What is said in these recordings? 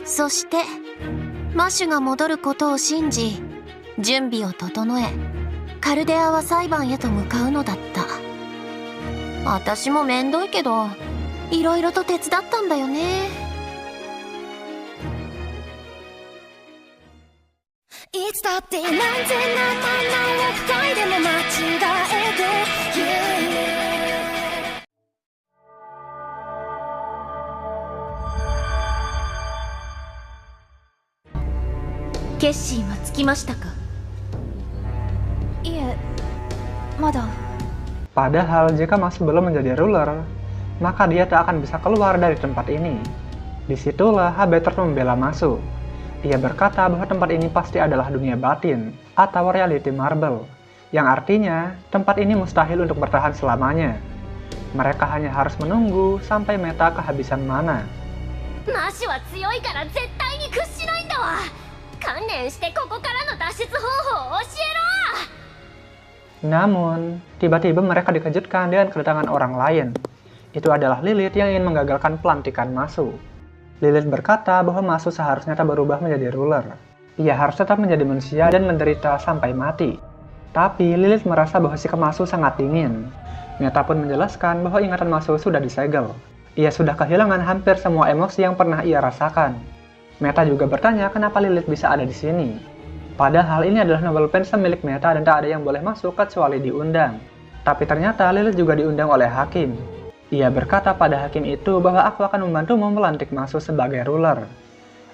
そしてマシュが戻ることを信じ、準備を整え、カルデアは裁判へと向かうのだった。私もめんどいけどいろいろと手伝ったんだよね。いつだって何千何万何億回でも間違えて、決心はつきましたか？いえ、まだ。 Padahal jika masih belum menjadi ruler, maka dia tak akan bisa keluar dari tempat ini. Disitulah Habeter membela Masu. Ia berkata bahwa tempat ini pasti adalah dunia batin, atau reality marble, yang artinya tempat ini mustahil untuk bertahan selamanya. Mereka hanya harus menunggu sampai meta kehabisan mana. マシは強いから絶対に屈しないんだわ。観念してここからの脱出方法を教えろ。 Namun, tiba-tiba mereka dikejutkan dengan kedatangan orang lain. Itu adalah Lilith yang ingin menggagalkan pelantikan Masu. Lilith berkata bahwa Masu seharusnya tak berubah menjadi ruler. Ia harus tetap menjadi manusia dan menderita sampai mati. Tapi Lilith merasa bahwa sikap Masu sangat dingin. Meta pun menjelaskan bahwa ingatan Masu sudah disegel. Ia sudah kehilangan hampir semua emosi yang pernah ia rasakan. Meta juga bertanya kenapa Lilith bisa ada di sini. Padahal ini adalah novel pensum milik Meta dan tak ada yang boleh masuk kecuali diundang. Tapi ternyata Lilith juga diundang oleh Hakim. Ia berkata pada Hakim itu bahwa aku akan membantumu melantik Masu sebagai ruler.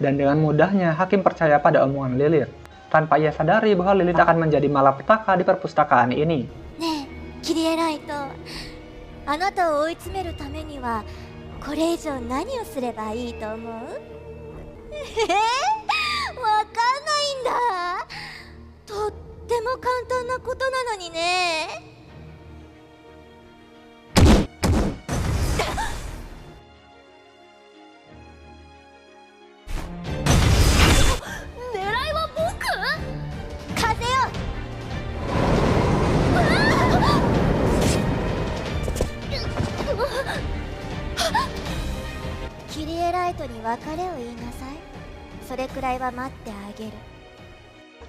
Dan dengan mudahnya Hakim percaya pada omongan Lilith, tanpa ia sadari bahwa Lilith akan menjadi malapetaka di perpustakaan ini. ねえ、キリエライト、あなたを追い詰めるためにはこれ以上何をすればいいと思う？わかんないんだ。とっても簡単なことなのにね。狙いは僕？風よ。キリエライトに別れを言いなさい。それくらいは待ってあげる。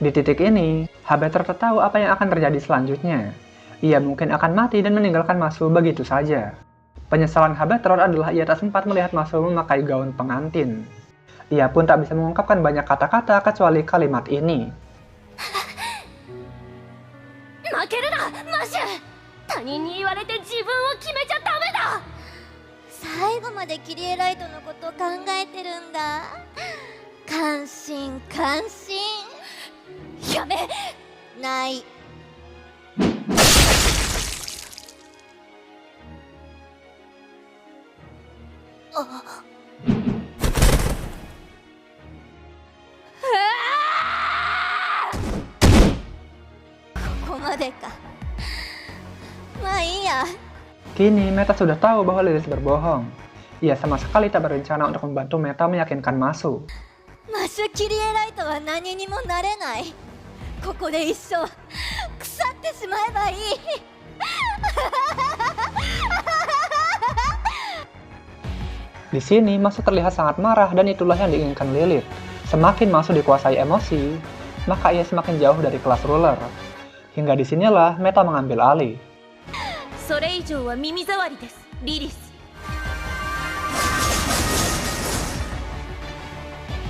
Di titik ini, Habeter tak tahu apa yang akan terjadi selanjutnya. Ia mungkin akan mati dan meninggalkan Masu begitu saja. Penyesalan Habeter adalah ia tak sempat melihat Masu memakai gaun pengantin. Ia pun tak bisa mengungkapkan banyak kata-kata kecuali kalimat ini. 負けるな、マシュ。他人に言われて自分を決めちゃダメだ。最後までキリエライトのこと考えてるんだ。感心感心。やめない。ここまでか。まあいいや。 Kini Meta sudah tahu bahwa Lilith berbohong. Ia sama sekali tak berencana untuk membantu Meta meyakinkan Masu. マシュ・キリエライトは何にもなれない。ここで一生腐ってしまえばいい。Di sini Masu terlihat sangat marah dan itulah yang diinginkan Lilith. Semakin Masu dikuasai emosi, maka ia semakin jauh dari kelas ruler. Hingga disinilah Meta mengambil alih. それ以上は耳障りです、リリス。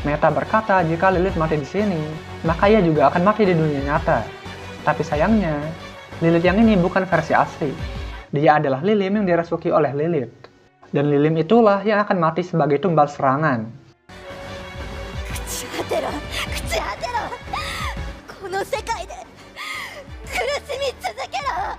Meta berkata jika Lilith mati di sini, maka ia juga akan mati di dunia nyata. Tapi sayangnya, Lilith yang ini bukan versi asli. Dia adalah Lilim yang dirasuki oleh Lilith. Dan Lilim itulah yang akan mati sebagai tumbal serangan. 朽ち果てろ、朽ち果てろ。この世界で苦しみ続けろ。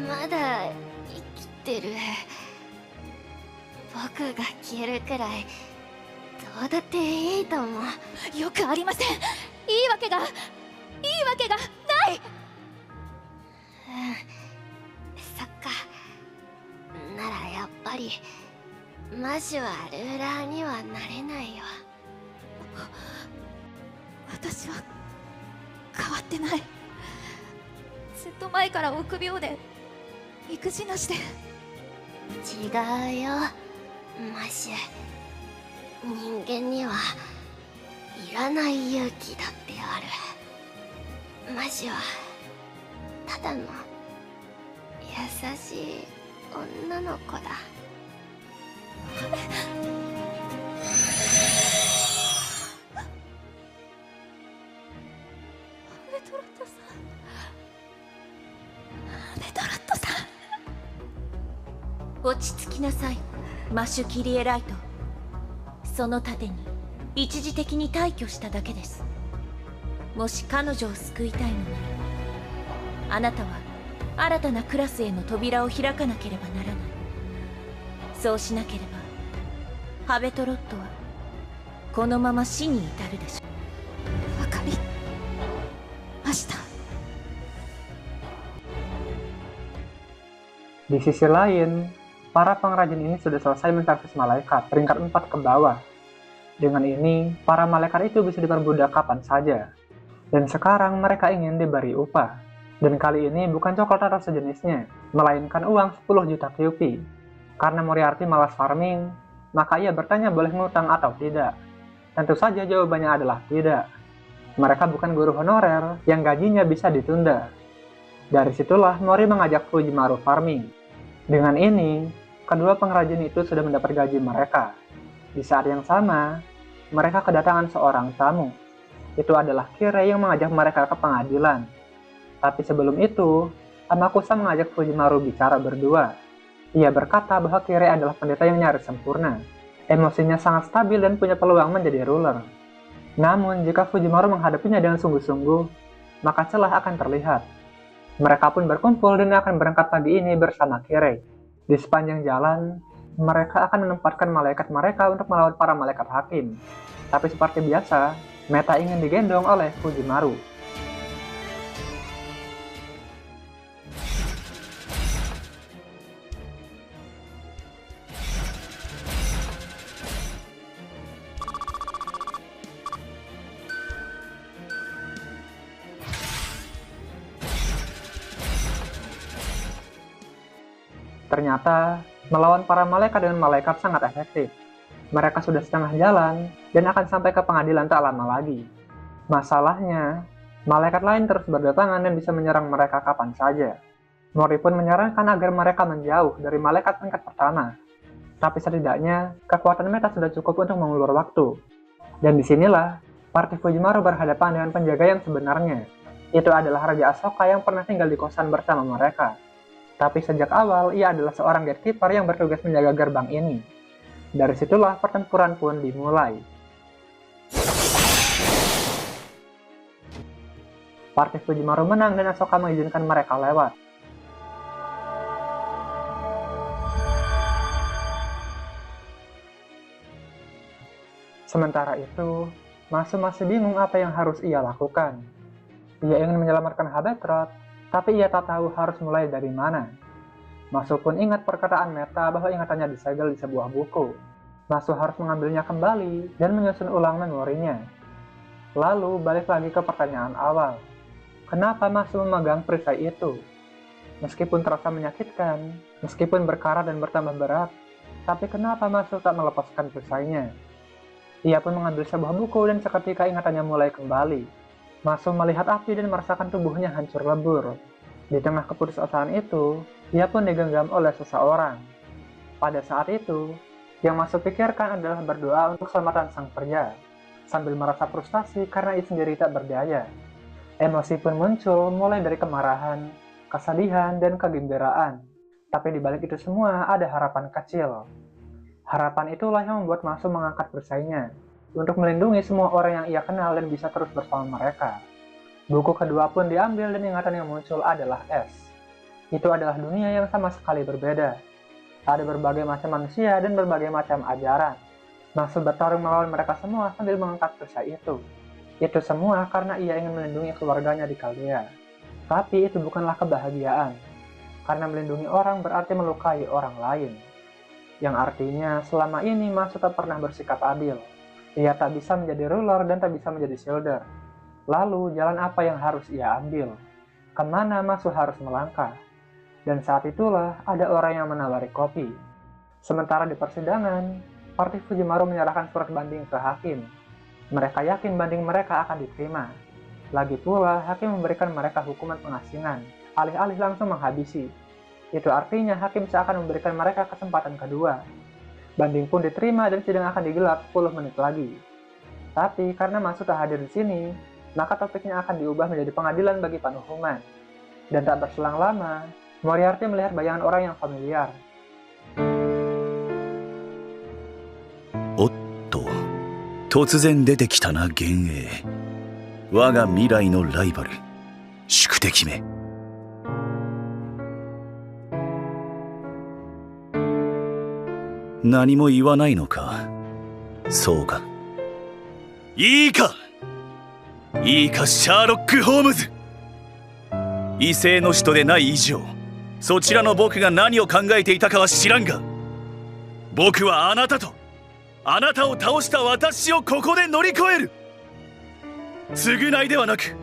まだ生きてる。僕が消えるくらいどうだっていいと思う。よくありません。いいわけがない。そっか。ならやっぱぱりマシュはルーラーにはなれないよ。私は変わってない。ずっと前から臆病で育児なしで。違うよマシュ。人間にはいらない勇気だってある。マシュはただの優しい女の子だ。メトロットさん、メトロットさん。落ち着きなさい、マシュ・キリエライト。その盾に一時的に退去しただけです。もし彼女を救いたいのなら、あなたは新たなクラスへの扉を開かなければならない。そうしなければハベトロットはこのまま死に至るでしょう。わかりました。 Di sisi lain, para pengrajin ini sudah selesai menservis malaikat peringkat 4 ke bawah. Dengan ini, para malaikat itu bisa diperbudak kapan saja. Dan sekarang mereka ingin diberi upah. Dan kali ini bukan coklat atau sejenisnya, melainkan uang 10 juta QP. Karena Moriarty malas farming, maka ia bertanya boleh ngutang atau tidak. Tentu saja jawabannya adalah tidak. Mereka bukan guru honorer yang gajinya bisa ditunda. Dari situlah Mori mengajak Fujimaru farming. Dengan ini, kedua pengrajin itu sudah mendapat gaji mereka. Di saat yang sama, mereka kedatangan seorang tamu. Itu adalah Kirei yang mengajak mereka ke pengadilan. Tapi sebelum itu, Amakusa mengajak Fujimaru bicara berdua. Ia berkata bahwa Kirei adalah pendeta yang nyaris sempurna. Emosinya sangat stabil dan punya peluang menjadi ruler. Namun, jika Fujimaru menghadapinya dengan sungguh-sungguh, maka celah akan terlihat. Mereka pun berkumpul dan akan berangkat pagi ini bersama Kirei. Di sepanjang jalan, mereka akan menempatkan malaikat mereka untuk melawan para malaikat hakim. Tapi seperti biasa, Meta ingin digendong oleh Fujimaru. Ternyata, melawan para malaikat dengan malaikat sangat efektif. Mereka sudah setengah jalan dan akan sampai ke pengadilan tak lama lagi. Masalahnya, malaikat lain terus berdatangan dan bisa menyerang mereka kapan saja. Mori pun menyarankan agar mereka menjauh dari malaikat tingkat pertama. Tapi setidaknya, kekuatan Meta sudah cukup untuk mengulur waktu. Dan disinilah, parti Fujimaru berhadapan dengan penjaga yang sebenarnya. Itu adalah Raja Asoka yang pernah tinggal di kosan bersama mereka. Tapi sejak awal, ia adalah seorang gatekeeper yang bertugas menjaga gerbang ini. Dari situlah pertempuran pun dimulai. Parti Fujimaru menang dan Asoka mengizinkan mereka lewat. Sementara itu, Masu masih bingung apa yang harus ia lakukan. Ia ingin menyelamatkan Habetrot, tapi ia tak tahu harus mulai dari mana. Masu pun ingat perkataan Meta bahwa ingatannya disegel di sebuah buku. Masu harus mengambilnya kembali dan menyusun ulang memorinya. Lalu balik lagi ke pertanyaan awal. Kenapa Masu memegang perisai itu? Meskipun terasa menyakitkan, meskipun berkarat dan bertambah berat, tapi kenapa Masu tak melepaskan perisainya? Ia pun mengambil sebuah buku dan seketika ingatannya mulai kembali. Masu melihat api dan merasakan tubuhnya hancur lebur. Di tengah keputusasaan itu, ia pun digenggam oleh seseorang. Pada saat itu, yang Masu pikirkan adalah berdoa untuk keselamatan sang pria, sambil merasa frustasi karena ia sendiri tak berdaya. Emosi pun muncul mulai dari kemarahan, kesedihan, dan kegembiraan. Tapi di balik itu semua ada harapan kecil. Harapan itulah yang membuat Masu mengangkat perisainya, untuk melindungi semua orang yang ia kenal dan bisa terus bersama mereka. Buku kedua pun diambil dan ingatan yang muncul adalah S. Itu adalah dunia yang sama sekali berbeda. Ada berbagai macam manusia dan berbagai macam ajaran. Masu bertarung melawan mereka semua sambil mengangkat perisai itu. Itu semua karena ia ingin melindungi keluarganya di Caldea. Tapi itu bukanlah kebahagiaan. Karena melindungi orang berarti melukai orang lain. yang artinya selama ini Masu tak pernah bersikap adil. Ia tak bisa menjadi ruler dan tak bisa menjadi shielder. Lalu jalan apa yang harus ia ambil? Kemana Masu harus melangkah? Dan saat itulah ada orang yang menawari kopi. Sementara di persidangan, parti Fujimaru menyerahkan surat banding ke hakim. Mereka yakin banding mereka akan diterima. Lagi pula, hakim memberikan mereka hukuman pengasingan, alih-alih langsung menghabisi. Itu artinya hakim seakan memberikan mereka kesempatan kedua. Banding pun diterima dan sidang akan digelar 10 menit lagi. Tapi karena Masu tak hadir di sini, maka topiknya akan diubah menjadi pengadilan bagi Panhuman. Dan tak berselang lama, Moriarty melihat bayangan orang yang familiar. おっと、突然出てきたな幻影。我が未来のライバル、宿敵め。何も言わないのか。そうか。いいか、いいかシャーロック・ホームズ。異性の人でない以上、そちらの僕が何を考えていたかは知らんが、僕はあなたとあなたを倒した私をここで乗り越える。償いではなく、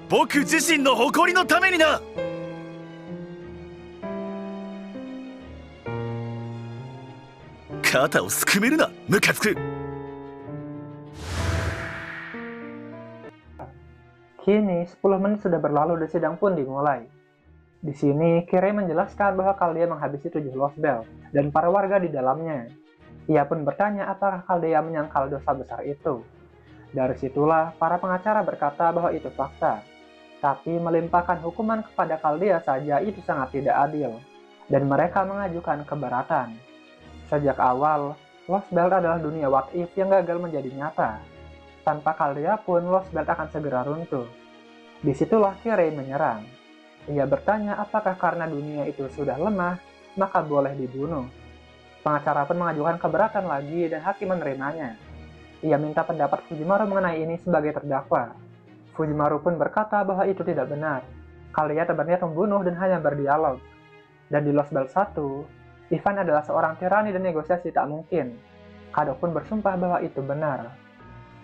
僕自身の誇りのためにな。肩をすくめるな、ムカつく。Kini 10 menit sudah berlalu dan sidang pun dimulai. Di sini, Kirei menjelaskan bahwa Chaldea menghabisi 7 Lost Belt dan para warga di dalamnya. Ia pun bertanya apakah Chaldea menyangkal dosa besar itu. Dari situlah, para pengacara berkata bahwa itu fakta. Tapi melimpahkan hukuman kepada Chaldea saja itu sangat tidak adil. Dan mereka mengajukan keberatan. Sejak awal, Lost Belt adalah dunia what if yang gagal menjadi nyata. Tanpa Chaldea pun, Lost Belt akan segera runtuh. Disitulah Kirei menyerang. Ia bertanya apakah karena dunia itu sudah lemah, maka boleh dibunuh. Pengacara pun mengajukan keberatan lagi dan hakim menerimanya. Ia minta pendapat Fujimaru mengenai ini sebagai terdakwa. Fujimaru pun berkata bahwa itu tidak benar. Chaldea tak berniat membunuh dan hanya berdialog. Dan di Lost Belt 1, Ivan adalah seorang tirani dan negosiasi tak mungkin. Kado pun bersumpah bahwa itu benar.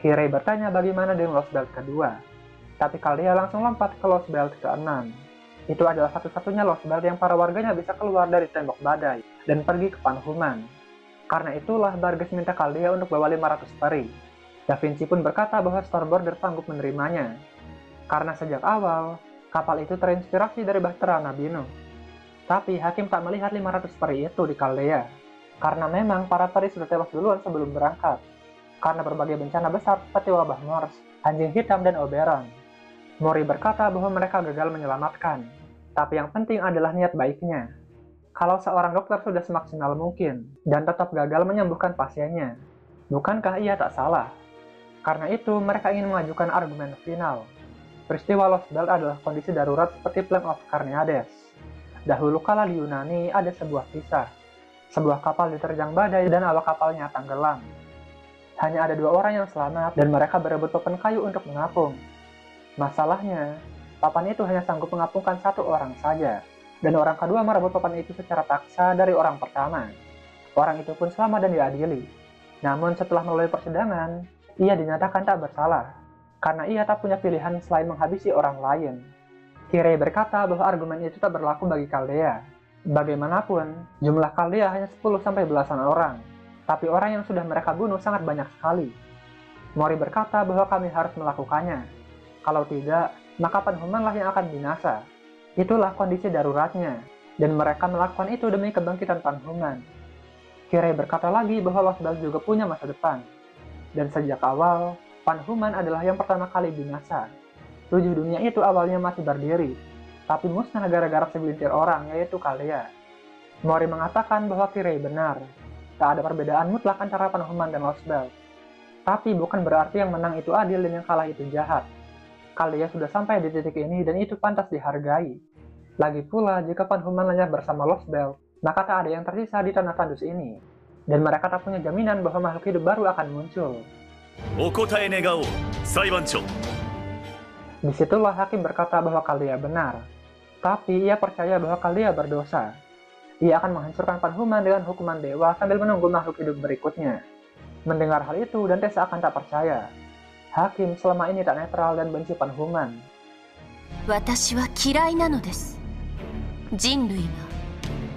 Kirei bertanya bagaimana dengan Lost Belt kedua. Tapi Chaldea langsung lompat ke Lost Belt ke-6. Itu adalah satu-satunya Lost Belt yang para warganya bisa keluar dari tembok badai dan pergi ke Panhuman. Karena itulah Barges minta Chaldea untuk bawa 500 peri. Da Vinci pun berkata bahwa Stormborder sanggup menerimanya. Karena sejak awal, kapal itu terinspirasi dari Bahtera Nabinu. Tapi hakim tak melihat 500 peri itu di Chaldea. Karena memang para peri sudah tewas duluan sebelum berangkat. Karena berbagai bencana besar seperti wabah Morse, anjing hitam, dan Oberon. Mori berkata bahwa mereka gagal menyelamatkan, tapi yang penting adalah niat baiknya. Kalau seorang dokter sudah semaksimal mungkin, dan tetap gagal menyembuhkan pasiennya, bukankah ia tak salah? Karena itu, mereka ingin mengajukan argumen final. Peristiwa Lost Belt adalah kondisi darurat seperti Plague of Carneades. Dahulu kala di Yunani ada sebuah kisah. Sebuah kapal diterjang badai dan awak kapalnya tenggelam. Hanya ada 2 orang yang selamat dan mereka berebut papan kayu untuk mengapung. Masalahnya, papan itu hanya sanggup mengapungkan 1 orang saja, dan orang kedua merebut papan itu secara paksa dari orang pertama. Orang itu pun selamat dan diadili. Namun setelah melalui persidangan, ia dinyatakan tak bersalah, karena ia tak punya pilihan selain menghabisi orang lain. Kirei berkata bahwa argumen itu tak berlaku bagi Chaldea. Bagaimanapun, jumlah Chaldea hanya 10 sampai belasan orang, tapi orang yang sudah mereka bunuh sangat banyak sekali. Mori berkata bahwa kami harus melakukannya. Kalau tidak, maka Panhumanlah yang akan binasa. Itulah kondisi daruratnya, dan mereka melakukan itu demi kebangkitan Panhuman. Kirei berkata lagi bahwa Lost Belt juga punya masa depan. Dan sejak awal, Panhuman adalah yang pertama kali binasa. 7 dunia itu awalnya masih berdiri, tapi musnah gara-gara segelintir orang, yaitu Chaldea. Mori mengatakan bahwa Kirei benar. Tak ada perbedaan mutlak antara Panhuman dan Lost Belt. Tapi bukan berarti yang menang itu adil dan yang kalah itu jahat. Chaldea sudah sampai di titik ini dan itu pantas dihargai. Lagi pula, jika Panhuman lenyap bersama Lost Belt, maka tak ada yang tersisa di tanah tandus ini. Dan mereka tak punya jaminan bahwa makhluk hidup baru akan muncul. Disitulah hakim berkata bahwa Chaldea benar. Tapi ia percaya bahwa Chaldea berdosa. Ia akan menghancurkan Panhuman dengan hukuman dewa sambil menunggu makhluk hidup berikutnya. Mendengar hal itu, Dante seakan tak percaya. Hakim selama ini tak netral dan benci Panhuman. 私は嫌いなのです。人類が、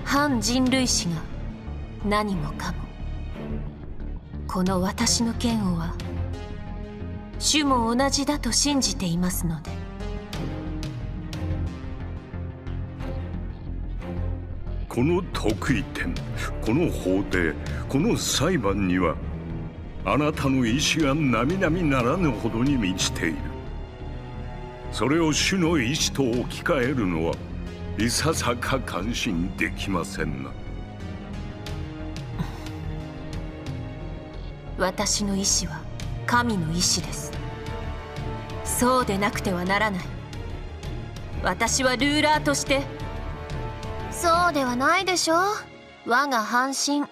反人類史が、何もかも。この私の嫌悪は、主も同じだと信じていますので。この特異点、この法廷、この裁判にはあなたの意志が並々ならぬほどに満ちている。それを主の意志と置き換えるのはいささか感心できませんな。私の意志は神の意志です。そうでなくてはならない。私はルーラーとして。そうではないでしょう。我が半身、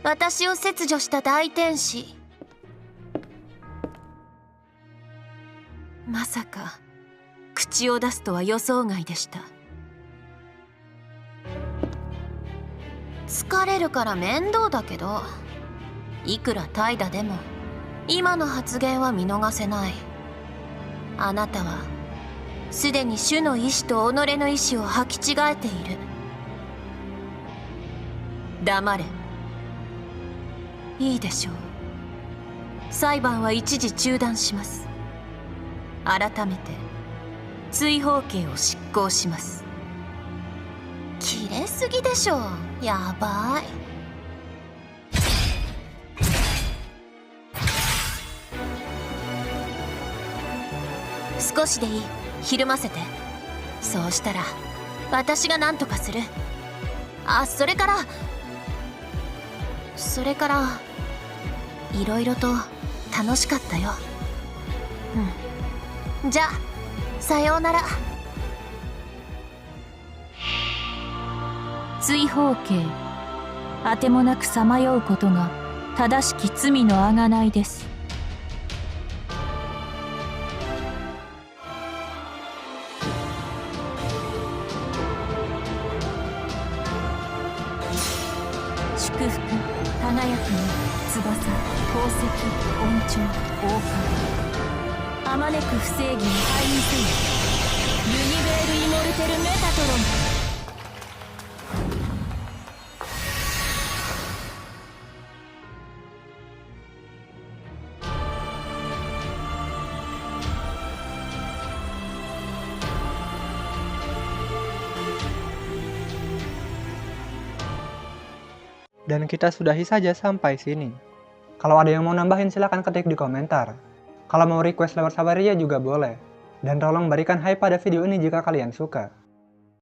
私を切除した大天使。まさか口を出すとは予想外でした。疲れるから面倒だけど、いくら怠惰でも今の発言は見逃せない。あなたはすでに主の意志と己の意志を履き違えている。黙れ。いいでしょう。裁判は一時中断します。改めて追放刑を執行します。切れすぎでしょう。やばい。少しでいい。ひるませて。そうしたら私が何とかする。あ、それからいろいろと楽しかったよ。うん。じゃあさようなら。追放刑、あてもなくさまようことが正しき罪の贖いです。祝福、輝く翼、宝石、恩寵、王冠。あまねく不正義に背任せよ。ユニベール・イモルテル・メタトロン。Dan kita sudahi saja sampai sini. Kalau ada yang mau nambahin silahkan ketik di komentar. Kalau mau request lewat Sabaria juga boleh. Dan tolong berikan hype pada video ini jika kalian suka.